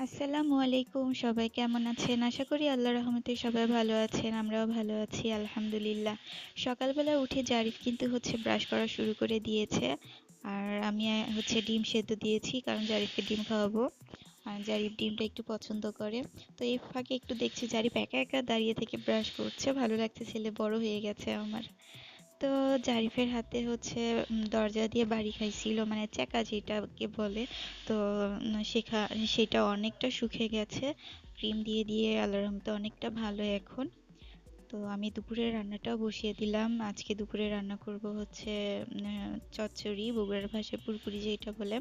আসসালামু আলাইকুম, সবাই কেমন আছেন? আশা করি আল্লাহর রহমতে সবাই ভালো আছেন। আমরাও ভালো আছি আলহামদুলিল্লাহ। সকালবেলা উঠে জারিফ কিন্তু ব্রাশ করা শুরু করে দিয়েছে। আর আমি ডিম সেদ্ধ দিয়েছি, কারণ জারিফকে ডিম খাওয়াবো। আর জারিফ ডিমটা একটু পছন্দ করে। তো এই ফাঁকে একটু দেখছি জারিফ একা একা দাঁড়িয়ে থেকে ব্রাশ করছে। ভালো লাগছে, ছেলে বড় হয়ে গেছে আমার। তো জারিফের হাতে দরজা দিয়ে বাড়ি খাইছিল, মানে চেকা যেটাকে বলে। তো সেটা অনেকটা শুকিয়ে গেছে। ক্রিম দিয়ে দিয়ে আল্লাহর রহমতে অনেকটা ভালো এখন। তো আমি দুপুরের রান্নাটাও বসিয়ে দিলাম। আজকে দুপুরে রান্না করব চচ্চড়ি, বগুড়ার ভাষায় পুরপুরি যেটা বলে।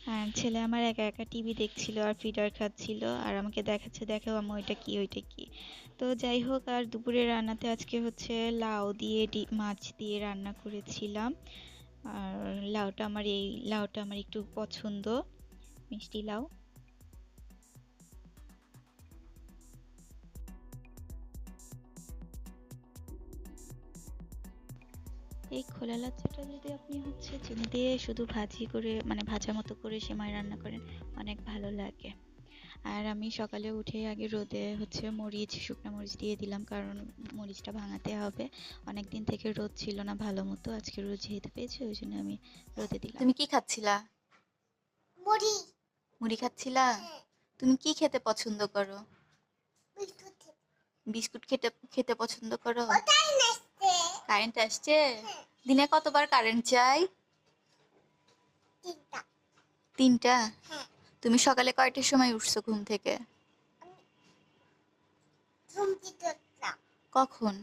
হ্যাঁ, ছেলে আমার একা একা টিভি দেখছিল আর ফিডার খাচ্ছিল, আর আমাকে দেখাচ্ছে, দেখাও আম্মু ওইটা কি ওইটা কি। তো যাই হোক, আর দুপুরের রান্নাতে আজকে লাউ দিয়ে মাছ দিয়ে রান্না করেছিলাম। আর লাউটা আমার একটু পছন্দ, মিষ্টি লাউ। এই খোলা লাচ্ছাটা যদি আপনি চিনি দিয়ে শুধু ভাজি করে, মানে ভাজা মতো করে সেমাই রান্না করেন, অনেক ভালো লাগে। আর আমি সকালে উঠে আগে রোদে শুকনো মরিচ দিয়ে দিলাম, কারণ মরিচটা ভাঙাতে হবে। অনেকদিন থেকে রোদ ছিল না ভালো মতো, আজকে রোদ যেহেতু পেয়েছি ওই জন্য আমি রোদে দিলাম। তুমি কি খাচ্ছিলা? মুড়ি। মুড়ি খাচ্ছিলা? হ্যাঁ। তুমি কি খেতে পছন্দ করো? বিস্কুট। বিস্কুট খেতে খেতে পছন্দ করো? ওটাই নাচছে। কারেন্ট আসছে? হ্যাঁ। দিনে কতবার কারেন্ট যায়? 3টা। 3টা? হ্যাঁ। তুমি সকালে কয়টার সময় উঠছো ঘুম থেকে? আমি ঘুম থেকে উঠলাম কখন?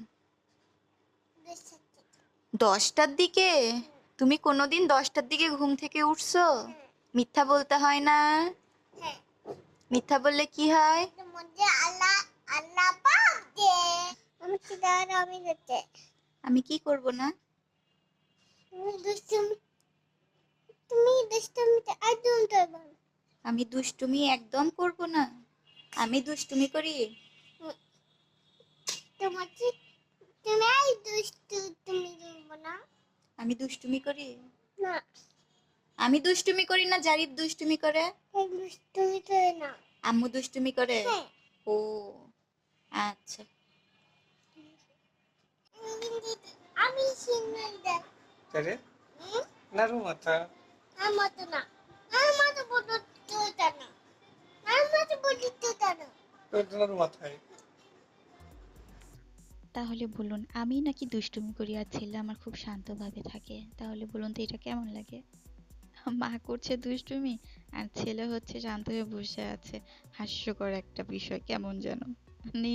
10টার দিকে। 10টার দিকে? তুমি কোনোদিন 10টার দিকে ঘুম থেকে উঠছো? হ্যাঁ। মিথ্যা বলতে হয় না। হ্যাঁ। মিথ্যা বললে কি হয়? এর মধ্যে আল্লাহ আল্লাহ পাক দে। আমি চিদার আমি যেতে। আমি কি করব না? তুমি দুষ্টুমিতে একদম করবে না। আমি দুষ্টুমি একদম করব না। আমি দুষ্টুমি করি? তোমার তুমি এই তুমি করবে না। আমি দুষ্টুমি করি? না, আমি দুষ্টুমি করি না, জারিফ দুষ্টুমি করে? এই দুষ্টুমি করে না। আম্মু দুষ্টুমি করে? হ্যাঁ। ও আচ্ছা। আমি সিগন্যাল দেখ। Kare? Naru mata. আমার তো না, আমার তো বড় তুইটা না, আমার তো বড় তুইটা না। তোর নাড়ু মাথায়। তাহলে বলুন, আমি নাকি দুষ্টুমি করি আর ছেলে আমার খুব শান্তভাবে থাকে? তাহলে বলুন তো এটা কেমন লাগে? মা করছে দুষ্টুমি আর ছেলে শান্ত হয়ে বসে আছে। হাস্যকর একটা বিষয়, কেমন যেন। মানে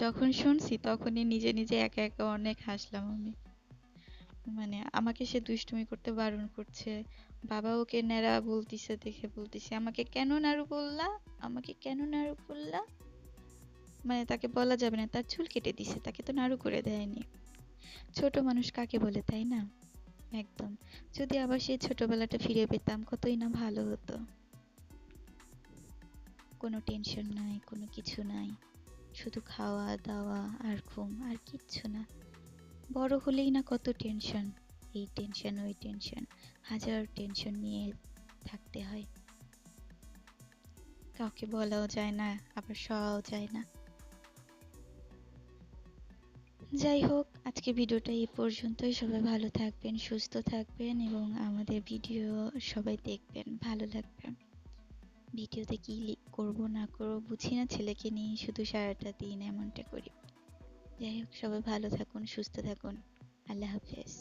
যখন শুনছি তখনই নিজে নিজে একা একা অনেক হাসলাম আমি। মানে আমাকে সে দুষ্টুমি করতে বারণ করছে, বাবা ওকে ন্যাড়া বলতিছে, দেখে বলতিছে আমাকে কেন নাড়ু বললা, আমাকে কেন নাড়ু বললা। মানে তাকে বলা যাবে না, তার চুল কেটে দিছে, তাকে তো নাড়ু করে দেয়নি। ছোট মানুষ কাকে বলে, তাই না? একদম। যদি আবার সেই ছোটবেলাটা ফিরে পেতাম, কতই না ভালো হতো। কোনো টেনশন নাই, কোনো কিছু নাই, শুধু খাওয়া দাওয়া আর ঘুম, আর কিচ্ছু না। বড় হলেই না কত টেনশন, এই টেনশন ওই টেনশন, হাজার টেনশন নিয়ে থাকতে হয়। কাউকে বলাও যায় না, আবার সওয়াও যায় না। যাই হোক, আজকে ভিডিওটা এই পর্যন্তই। সবাই ভালো থাকবেন, সুস্থ থাকবেন, এবং আমাদের ভিডিও সবাই দেখবেন, ভালো লাগবে। ভিডিওতে কি করব না করব বুঝি না, ছেলেকে নিয়ে শুধু সারাটা দিন এমনটা করি। যাই হোক, সবাই ভালো থাকুন, সুস্থ থাকুন। আল্লাহ হাফেজ।